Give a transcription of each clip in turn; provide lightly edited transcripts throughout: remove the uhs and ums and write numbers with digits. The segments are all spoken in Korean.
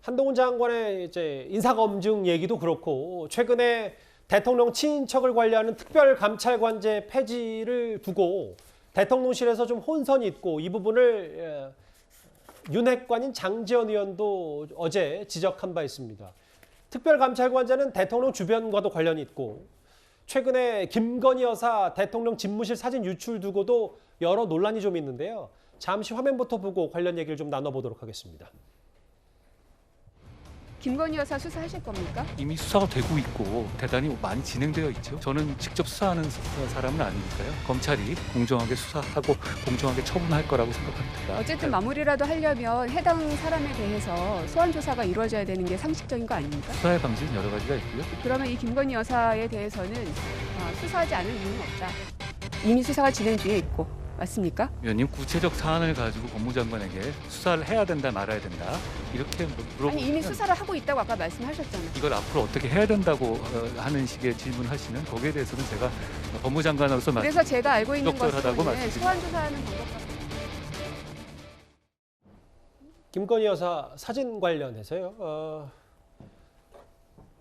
한동훈 장관의 이제 인사검증 얘기도 그렇고 최근에 대통령 친인척을 관리하는 특별감찰관제 폐지를 두고 대통령실에서 좀 혼선이 있고 이 부분을 윤핵관인 장제원 의원도 어제 지적한 바 있습니다. 특별감찰관제는 대통령 주변과도 관련이 있고 최근에 김건희 여사 대통령 집무실 사진 유출 두고도 여러 논란이 좀 있는데요. 잠시 화면부터 보고 관련 얘기를 좀 나눠보도록 하겠습니다. 김건희 여사 수사하실 겁니까? 이미 수사가 되고 있고 대단히 많이 진행되어 있죠. 저는 직접 수사하는 사람은 아니니까요. 검찰이 공정하게 수사하고 공정하게 처분할 거라고 생각합니다. 어쨌든 마무리라도 하려면 해당 사람에 대해서 소환 조사가 이루어져야 되는 게 상식적인 거 아닙니까? 수사의 방식은 여러 가지가 있고요. 그러면 이 김건희 여사에 대해서는 수사하지 않을 이유는 없다. 이미 수사가 진행 중에 있고 맞습니까? 위원님 구체적 사안을 가지고 법무장관에게 수사를 해야 된다 말아야 된다 이렇게 물어보면 아니 이미 수사를 하고 있다고 아까 말씀하셨잖아요. 이걸 앞으로 어떻게 해야 된다고 하는 식의 질문하시는 거기에 대해서는 제가 법무장관으로서 그래서 제가 알고 있는 부적절하다고 것은 말씀드립니다. 소환 조사하는 방법과 김건희 여사 사진 관련해서요.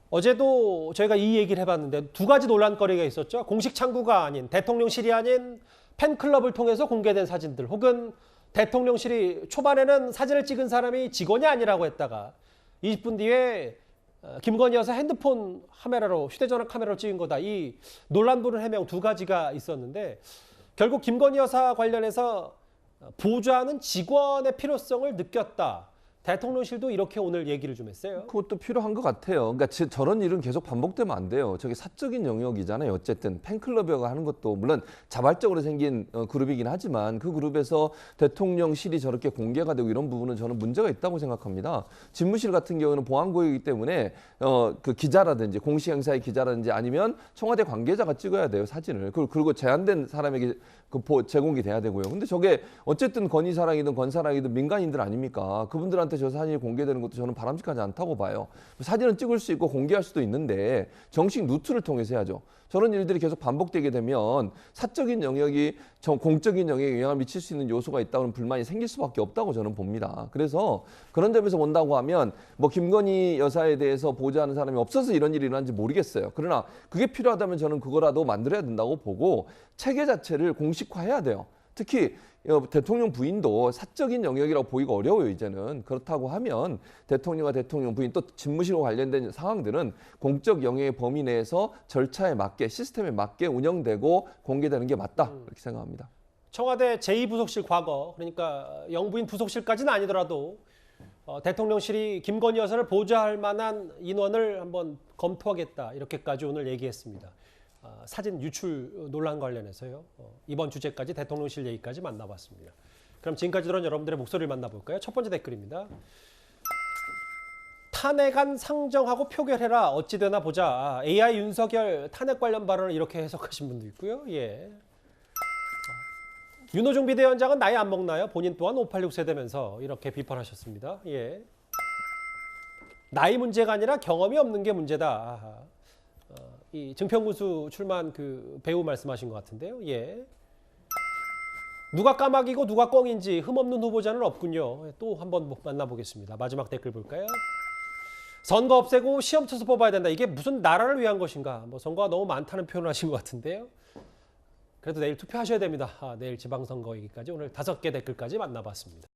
어제도 저희가 이 얘기를 해봤는데 두 가지 논란거리가 있었죠. 공식 창구가 아닌 대통령실이 아닌 팬클럽을 통해서 공개된 사진들 혹은 대통령실이 초반에는 사진을 찍은 사람이 직원이 아니라고 했다가 20분 뒤에 김건희 여사 핸드폰 카메라로 휴대전화 카메라로 찍은 거다. 이 논란부른 해명 두 가지가 있었는데 결국 김건희 여사 관련해서 보좌하는 직원의 필요성을 느꼈다. 대통령실도 이렇게 오늘 얘기를 좀 했어요. 그것도 필요한 것 같아요. 그러니까 저런 일은 계속 반복되면 안 돼요. 저게 사적인 영역이잖아요. 어쨌든 팬클럽이라고 하는 것도 물론 자발적으로 생긴 그룹이긴 하지만 그 그룹에서 대통령실이 저렇게 공개가 되고 이런 부분은 저는 문제가 있다고 생각합니다. 집무실 같은 경우는 보안고이기 때문에 그 기자라든지 공식 행사의 기자라든지 아니면 청와대 관계자가 찍어야 돼요, 사진을. 그리고 제한된 사람에게 제공이 돼야 되고요. 근데 저게 어쨌든 건희사랑이든 건사랑이든 민간인들 아닙니까? 그분들한테 저 사진이 공개되는 것도 저는 바람직하지 않다고 봐요. 사진은 찍을 수 있고 공개할 수도 있는데 정식 루트를 통해서 해야죠. 저런 일들이 계속 반복되게 되면 사적인 영역이 공적인 영역에 영향을 미칠 수 있는 요소가 있다는 불만이 생길 수밖에 없다고 저는 봅니다. 그래서 그런 점에서 본다고 하면 뭐 김건희 여사에 대해서 보좌하는 사람이 없어서 이런 일이 일어난지 모르겠어요. 그러나 그게 필요하다면 저는 그거라도 만들어야 된다고 보고 체계 자체를 공식화해야 돼요. 특히 대통령 부인도 사적인 영역이라고 보기가 어려워요, 이제는. 그렇다고 하면 대통령과 대통령 부인 또 집무실과 관련된 상황들은 공적 영역의 범위 내에서 절차에 맞게 시스템에 맞게 운영되고 공개되는 게 맞다, 그렇게 생각합니다. 청와대 제2부속실 과거, 그러니까 영부인 부속실까지는 아니더라도 대통령실이 김건희 여사를 보좌할 만한 인원을 한번 검토하겠다, 이렇게까지 오늘 얘기했습니다. 사진 유출 논란 관련해서요. 이번 주제까지 대통령실 얘기까지 만나봤습니다. 그럼 지금까지 들은 여러분들의 목소리를 만나볼까요? 첫 번째 댓글입니다. 탄핵안 상정하고 표결해라. 어찌 되나 보자. AI 윤석열 탄핵 관련 발언을 이렇게 해석하신 분도 있고요. 예. 윤호중 비대위원장은 나이 안 먹나요? 본인 또한 586 세대면서 이렇게 비판하셨습니다. 예. 나이 문제가 아니라 경험이 없는 게 문제다. 이 증평군수 출마한 그 배우 말씀하신 것 같은데요. 예. 누가 까마귀고 누가 꿩인지 흠없는 후보자는 없군요. 또 한번 만나보겠습니다. 마지막 댓글 볼까요? 선거 없애고 시험 쳐서 뽑아야 된다. 이게 무슨 나라를 위한 것인가? 뭐 선거가 너무 많다는 표현을 하신 것 같은데요. 그래도 내일 투표하셔야 됩니다. 내일 지방선거 얘기까지 오늘 5개 댓글까지 만나봤습니다.